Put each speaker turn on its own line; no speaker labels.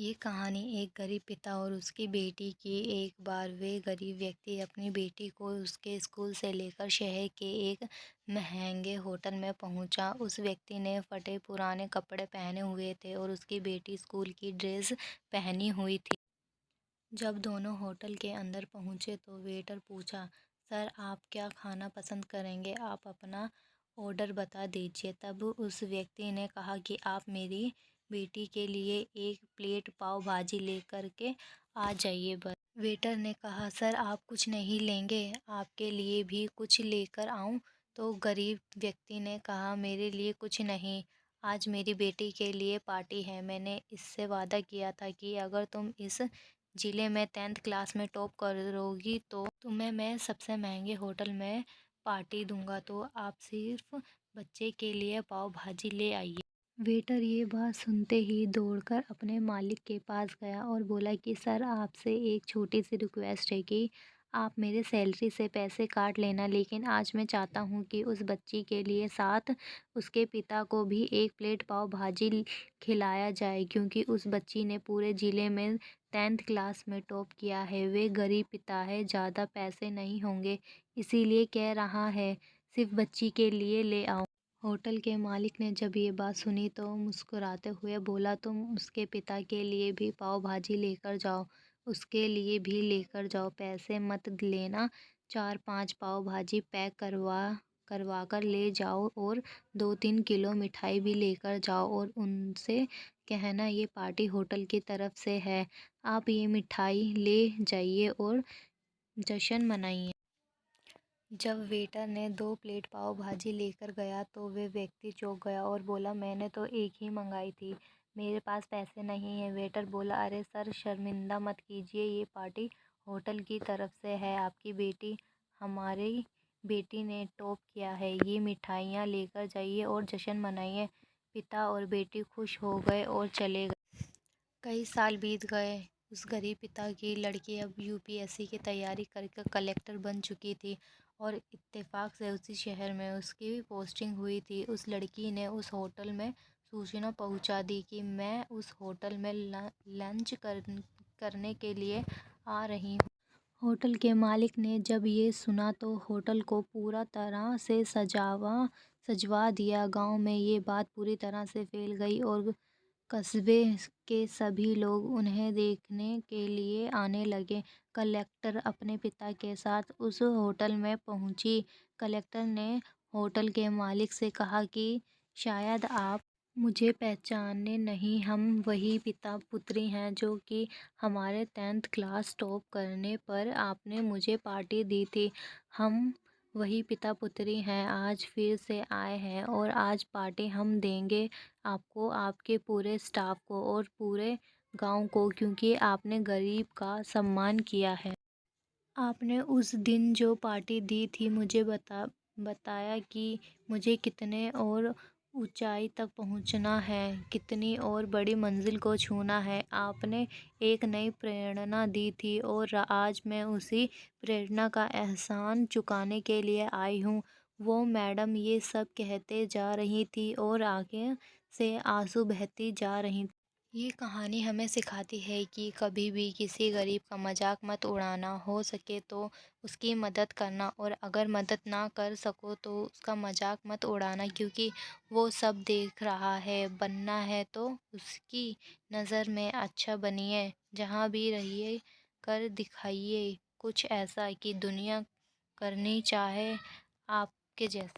ये कहानी एक गरीब पिता और उसकी बेटी की। एक बार वे गरीब व्यक्ति अपनी बेटी को उसके स्कूल से लेकर शहर के एक महंगे होटल में पहुंचा। उस व्यक्ति ने फटे पुराने कपड़े पहने हुए थे और उसकी बेटी स्कूल की ड्रेस पहनी हुई थी। जब दोनों होटल के अंदर पहुंचे तो वेटर पूछा, सर आप क्या खाना पसंद करेंगे, आप अपना ऑर्डर बता दीजिए। तब उस व्यक्ति ने कहा कि आप मेरी बेटी के लिए एक प्लेट पाव भाजी लेकर के आ जाइए बस। वेटर ने कहा, सर आप कुछ नहीं लेंगे, आपके लिए भी कुछ लेकर आऊं? तो गरीब व्यक्ति ने कहा, मेरे लिए कुछ नहीं, आज मेरी बेटी के लिए पार्टी है। मैंने इससे वादा किया था कि अगर तुम इस जिले में 10th क्लास में टॉप करोगी तो तुम्हें मैं सबसे महंगे होटल में पार्टी दूंगा, तो आप सिर्फ बच्चे के लिए पाव भाजी ले आइए। वेटर ये बात सुनते ही दौड़कर अपने मालिक के पास गया और बोला कि सर आपसे एक छोटी सी रिक्वेस्ट है कि आप मेरे सैलरी से पैसे काट लेना, लेकिन आज मैं चाहता हूँ कि उस बच्ची के लिए साथ उसके पिता को भी एक प्लेट पाव भाजी खिलाया जाए, क्योंकि उस बच्ची ने पूरे ज़िले में 10th क्लास में टॉप किया है। वे गरीब पिता है, ज़्यादा पैसे नहीं होंगे, इसीलिए कह रहा है, सिर्फ बच्ची के लिए ले आओ। होटल के मालिक ने जब ये बात सुनी तो मुस्कुराते हुए बोला, तुम उसके पिता के लिए भी पाव भाजी लेकर जाओ, उसके लिए भी लेकर जाओ, पैसे मत लेना। 4-5 पाव भाजी पैक करवा कर ले जाओ और 2-3 किलो मिठाई भी लेकर जाओ और उनसे कहना ये पार्टी होटल की तरफ से है, आप ये मिठाई ले जाइए और जश्न मनाइए। जब वेटर ने 2 प्लेट पाव भाजी लेकर गया तो वे व्यक्ति चौंक गया और बोला, मैंने तो एक ही मंगाई थी, मेरे पास पैसे नहीं हैं। वेटर बोला, अरे सर शर्मिंदा मत कीजिए, ये पार्टी होटल की तरफ से है, आपकी बेटी हमारी बेटी ने टॉप किया है, ये मिठाइयाँ लेकर जाइए और जश्न मनाइए। पिता और बेटी खुश हो गए और चले गए। कई साल बीत गए। उस गरीब पिता की लड़की अब यूपीएससी की तैयारी करके कलेक्टर बन चुकी थी और इत्तेफाक से उसी शहर में उसकी भी पोस्टिंग हुई थी। उस लड़की ने उस होटल में सूचना पहुंचा दी कि मैं उस होटल में लंच करने के लिए आ रही हूँ। होटल के मालिक ने जब ये सुना तो होटल को पूरा तरह से सजवा दिया। गांव में ये बात पूरी तरह से फैल गई और कस्बे के सभी लोग उन्हें देखने के लिए आने लगे। कलेक्टर अपने पिता के साथ उस होटल में पहुंची। कलेक्टर ने होटल के मालिक से कहा कि शायद आप मुझे पहचाने नहीं, हम वही पिता पुत्री हैं जो कि हमारे 10th क्लास टॉप करने पर आपने मुझे पार्टी दी थी। हम वही पिता पुत्री हैं, आज फिर से आए हैं और आज पार्टी हम देंगे आपको, आपके पूरे स्टाफ को और पूरे गांव को, क्योंकि आपने गरीब का सम्मान किया है। आपने उस दिन जो पार्टी दी थी मुझे बताया कि मुझे कितने और ऊंचाई तक पहुंचना है, कितनी और बड़ी मंजिल को छूना है। आपने एक नई प्रेरणा दी थी और आज मैं उसी प्रेरणा का एहसान चुकाने के लिए आई हूँ। वो मैडम ये सब कहते जा रही थी और आंखें से आंसू बहती जा रही। ये कहानी हमें सिखाती है कि कभी भी किसी गरीब का मजाक मत उड़ाना, हो सके तो उसकी मदद करना, और अगर मदद ना कर सको तो उसका मजाक मत उड़ाना, क्योंकि वो सब देख रहा है। बनना है तो उसकी नज़र में अच्छा बनिए, जहाँ भी रहिए कर दिखाइए कुछ ऐसा कि दुनिया करनी चाहे आपके जैसा।